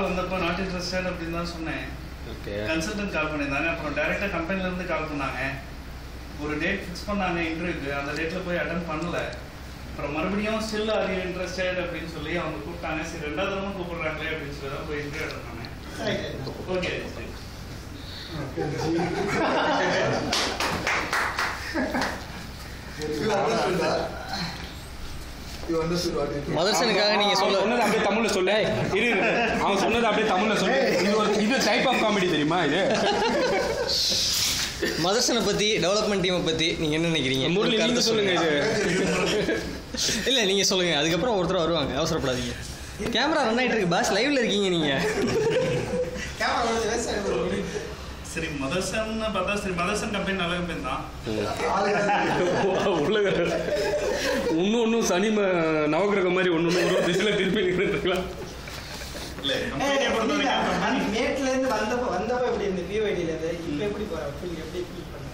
கால் வந்தப்போ not interested அப்படின்னு தான் சொன்னேன். கன்சல்டன்ட் கால் பண்ணியிருந்தாங்க. அப்புறம் டைரெக்டாக கம்பெனிலேருந்து கால் பண்ணாங்க. ஒரு டேட் ஃபிக்ஸ் பண்ணாங்க இன்டர்வியூக்கு. அந்த டேட்டில் போய் அட்டன் பண்ணல. அப்புறம் மறுபடியும் ஸ்டில் ஆர் யூ இன்ட்ரெஸ்டட் அப்படின்னு சொல்லி அவங்க கூப்பிட்டாங்க. சரி 2வது தடவை கூப்பிடுறாங்களே அப்படின்னு சொல்லி தான் போய் இன்டர்வியூ அட்டன் பண்ணேன். ஓகே மதர்சனுக்காக நீங்க சொன்னது அப்படியே தமிழ்ல சொல்ல. அவன் சொன்னது அப்படியே தமிழ்ல சொல்லு. இது டைப் ஆஃப் காமெடி தெரியுமா இது? மதர்சனை பத்தி, டெவலப்மெண்ட் டீமை பத்தி நீங்க என்ன நினைக்கிறீங்க? நீங்க சொல்லுங்க. இது இல்ல நீங்க சொல்லுங்க, அதுக்கப்புறம் ஒருத்தர் வருவாங்க, அவசரப்படாதீங்க. கேமரா ரன் ஆயிட்டு இருக்கு பாஸ், லைவ்ல இருக்கீங்க நீங்க. சரி மதர்சன் பார்த்தா சரி மதர்சன் கம்பெனி நல்ல கம்பெனி தான். ஒன்னும் சனி நவகிரகம் மாதிரி ஒன்னு ஒரு திசையில திருப்பி நின்றுக்கலாம். மேட்ல இருந்து வந்தப்ப எப்படி இந்த பிஓஐடில இருந்து இப்ப எப்படி போற எப்படி ஃபீல் பண்ண?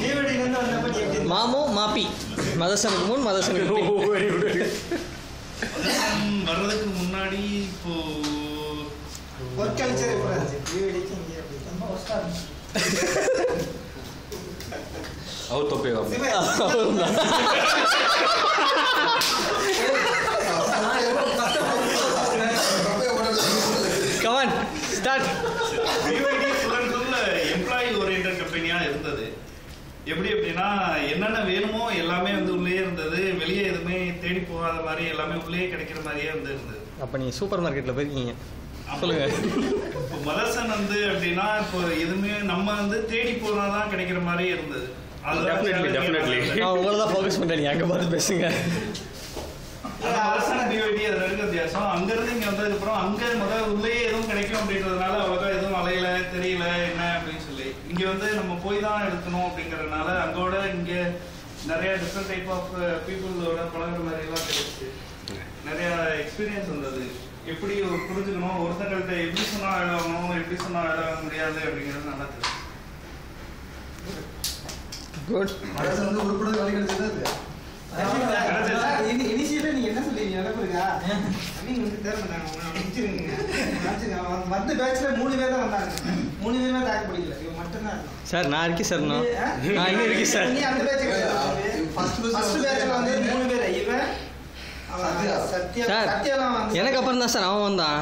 பிஓஐடில இருந்து வந்தப்ப எப்படி மாமோ மாப்பி மதர்சனுக்கு முன் மதர்சனுக்கு வர்றதுக்கு முன்னாடி இப்போ ஒர்க் கல்ச்சர் எப்படி இருந்துச்சு? பிஓஐடிக்கு இங்க எப்படி ரொம்ப ஒஸ்டா இருந்துச்சு. அவர் தொப்பே Come on, start. BYD employee oriented கம்பெனியா இருந்தது. எப்படி அப்படின்னா என்னென்ன வேணுமோ எல்லாமே வந்து உள்ளே இருந்தது. வெளியே எதுவுமே தேடி போகாத மாதிரி எல்லாமே உள்ளே கிடைக்கிற மாதிரியே வந்து இருந்தது. அப்ப நீங்க சூப்பர் மார்க்கெட்ல போயிருக்கீங்க சொல்லுங்க. இப்போ மதர்சன் வந்து அப்படின்னா இப்போ எதுவுமே நம்ம வந்து தேடி போனாதான் கிடைக்கிற மாதிரி இருந்தது. நான் உங்களை தான் ஃபோக்கஸ் பண்றேன், அங்க பார்த்து பேசுங்க. மதர்சன் BYD அது ரெண்டு வித்தியாசம். அங்கிருந்து இங்க வந்ததுக்கப்புறம் அங்க உள்ளே எதுவும் கிடைக்கும் அப்படின்றதுனால அவ்வளோக்கா எதுவும் அலையில தெரியல என்ன அப்படின்னு சொல்லி இங்க வந்து நம்ம போய் தான் எடுக்கணும் அப்படிங்கறதுனால அங்கோட இங்க நிறைய டிஃப்ரெண்ட் டைப் ஆஃப் பீப்புளோட பழகுற மாதிரி எல்லாம் கிடைச்சு நிறைய எக்ஸ்பீரியன்ஸ் வந்தது. எப்படி புரிஞ்சுக்கணும், ஒருத்தங்கள்ட்ட எப்படி சொன்னா வேலை ஆகணும், எப்படி சொன்னா வேலை ஆக முடியாது அப்படிங்கிறது நல்லா தெரியும். குட். மதர்சன் வந்து உருப்பட வேலை கிடைச்சது. இனிஷியலா நீங்க என்ன சொல்றீங்க நினைப்புருக்கா? அன்னைக்கு வந்து மத்த பேட்ச்ல 3 பேர் தான் வந்தாங்க. 3 பேருமே தாக்கு பிடிக்கல. இவன் மட்டும் தான் இருந்தான். சார் நான் இருக்கேன் சார். நான் இங்க இருக்கேன் சார். நீ அந்த பேட்ச் கிடையாது. ஃபர்ஸ்ட் பேட்ச்ல வந்து 3 பேர். இவன் எனக்கு அப்புறம் தான் சார் அவன் வந்தான்.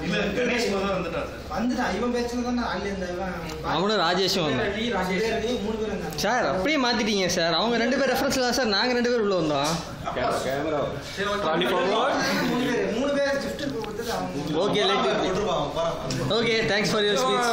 இவன் பேச்சுல தான் அவனும் ராஜேஷும் வந்தான் சார். அப்படியே மாத்திட்டீங்க சார். அவங்க 2 பேர் ரெஃபரன்ஸ்ல தான் சார் நாங்க 2 பேர் உள்ள வந்தோம். Okay, thanks for your speech.